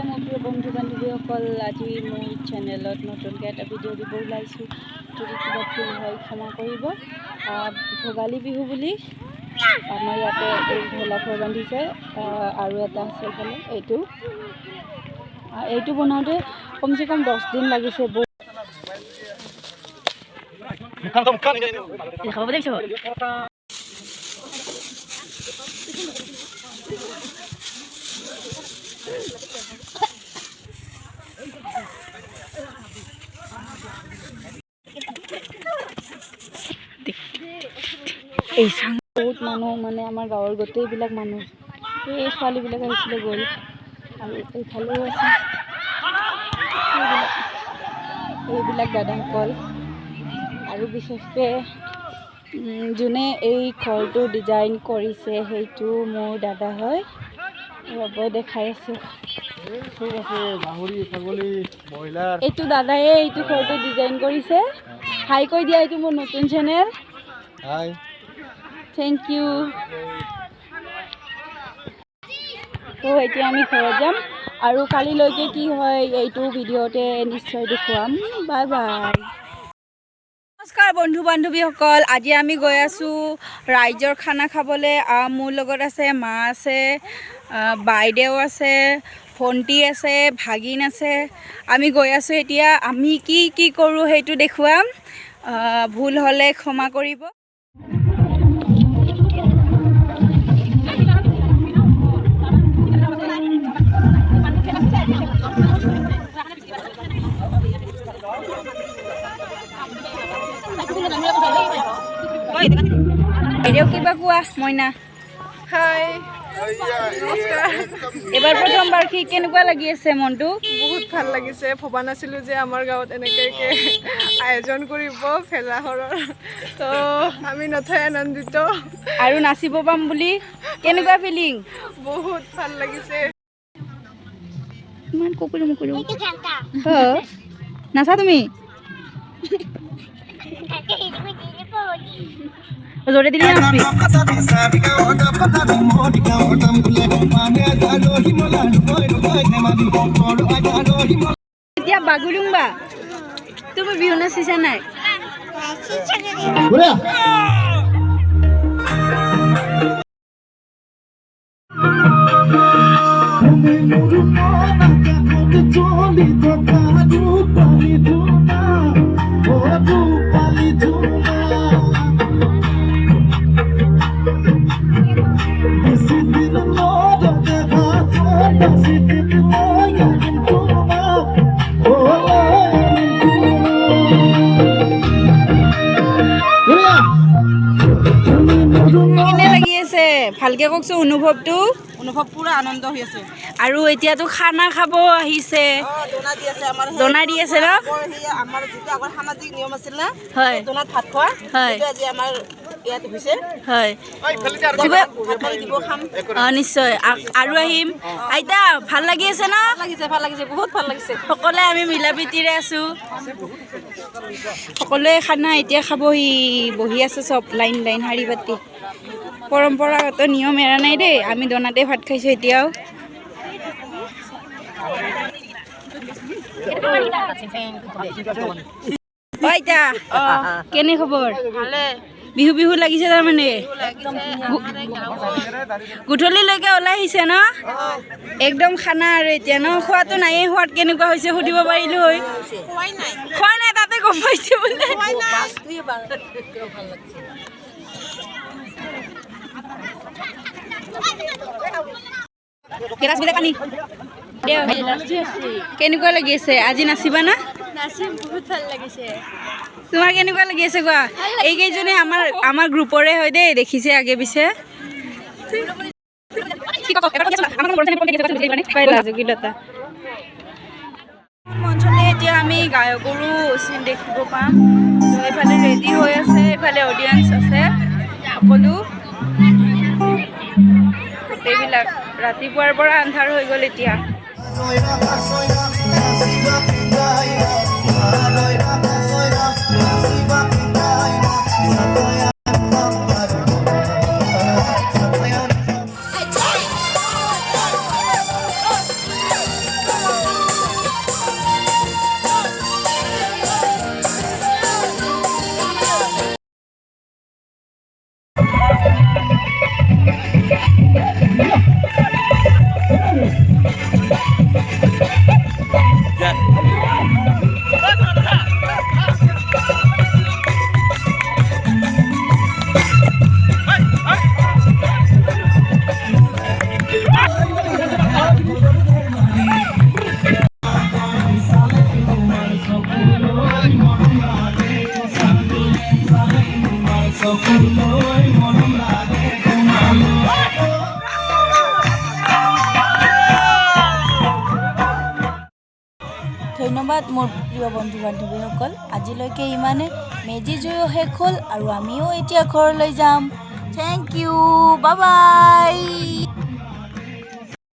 মোৰ প্ৰিয় বন্ধু বান্ধৱীসকল, আজি মোৰ চেনেলত নতুনকৈ এটা ভিডিঅ' দিব ওলাইছোঁ। যদি কিবা ভুল হয় ক্ষমা কৰিব। ভোগালী বিহু বুলি আমাৰ ইয়াতে এই ভেলাঘৰ বান্ধিছে, আৰু এটা আছে এইফালে। এইটো বনাওঁতে কমচে কম 10 দিন লাগিছে। এই বহুত মানুহ, মানে আমাৰ গাঁৱৰ গোটেইবিলাক মানুহ, এই ছোৱালীবিলাক আহিছিলে গ'ল, আৰু এইফালেও আছে এইবিলাক দাদাসকল। আৰু বিশেষকৈ যোনে এই ঘৰটো ডিজাইন কৰিছে সেইটো মোৰ দাদা হয়। ৰ'ব দেখাই আছোঁ। এইটো দাদাই এইটো ঘৰটো ডিজাইন কৰিছে। হাই কৈ দিয়া, এইটো মোৰ নতুন চেনেল। হাই, থেংক ইউ। তো এতিয়া আমি ঘৰত যাম, আৰু কালিলৈকে কি হয় এইটো ভিডিঅ'তে নিশ্চয় দেখুৱাম। Bye bye. নমস্কাৰ বন্ধু বান্ধৱীসকল, আজি আমি গৈ আছোঁ ৰাইজৰ খানা খাবলৈ। মোৰ লগত আছে মা আছে, বাইদেউ আছে, ভণ্টি আছে, ভাগিন আছে। আমি গৈ আছোঁ এতিয়া। আমি কি কৰোঁ সেইটো দেখুৱাম। ভুল হ'লে ক্ষমা কৰিব। বাইদেউ কিবা কোৱা। মইনা হাই, নমস্কাৰ। এবাৰ প্ৰথমবাৰ কেনেকুৱা লাগি আছে মনটো? বহুত ভাল লাগিছে। ভবা নাছিলোঁ যে আমাৰ গাঁৱত এনেকৈ আয়োজন কৰিব ভেলাঘৰৰ, তো আমি নথৈ আনন্দিত। আৰু নাচিব পাম বুলি কেনেকুৱা ফিলিং? বহুত ভাল লাগিছে। ইমান কুকুৰ মুকুৰ নাচা তুমি? জোরে দিলে নাচবি। এতিয়া বাগুলুং বা তুমি বিহু নাচিছা নাই? কেনে লাগি আছে? ভালকে কওকচোন অনুভৱটো। অনুভৱ পুৰা আনন্দ হৈ আছে। আৰু এতিয়াতো খানা খাব আহিছে, দনা দি আছে ন? আমাৰ যিটো আগৰ সামাজিক নিয়ম আছিল না, হয়, দনাত ভাত খোৱা, হয়, আজি আমাৰ ইয়াত হৈছে। হয়, নিশ্চয় আৰু আহিম। আইতা ভাল লাগি আছে ন? ভাল লাগিছে, বহুত ভাল লাগিছে। সকলোৱে আমি মিলা প্ৰীতিৰে আছোঁ। সকলোৱে খানা এতিয়া খাবহি, বহি আছে চব লাইন শাৰী পাতি। পৰম্পৰাগত নিয়ম এৰা নাই দেই। আমি দনাতে ভাত খাইছোঁ এতিয়াও। আইতা কেনে খবৰ? বিহু লাগিছে তাৰমানে? গধূলিলৈকে ওলাই আহিছে ন? একদম খানা আৰু এতিয়া ন? খোৱাটো নাইয়ে। সোৱাদ কেনেকুৱা হৈছে সুধিব পাৰিলো হয়। খোৱা নাই, তাতে গম পাইছে বোলে। কেনেকুৱা লাগি আছে? আজি নাচিবা না? বহুত ভাল লাগিছে। তোমাৰ কেনেকুৱা লাগি আছে কোৱা? এইকেইজনে আমাৰ গ্ৰুপৰে হয় দেই, দেখিছে আগে পিছে। মঞ্চনে এতিয়া আমি গায়কৰো চিন দেখিব পাম। এইফালে ৰেডি হৈ আছে, এইফালে অডিয়েঞ্চ আছে সকলো। গোটেইবিলাক ৰাতিপুৱাৰ পৰা আন্ধাৰ হৈ গ'ল এতিয়া। ধন্যবাদ মোৰ প্ৰিয় বন্ধু বান্ধৱীসকল আজিলৈকে ইমানে মেজি জুয়ো শেষ হ'ল আৰু আমিও এতিয়া ঘৰলৈ যাম থেংক ইউ বাই বাই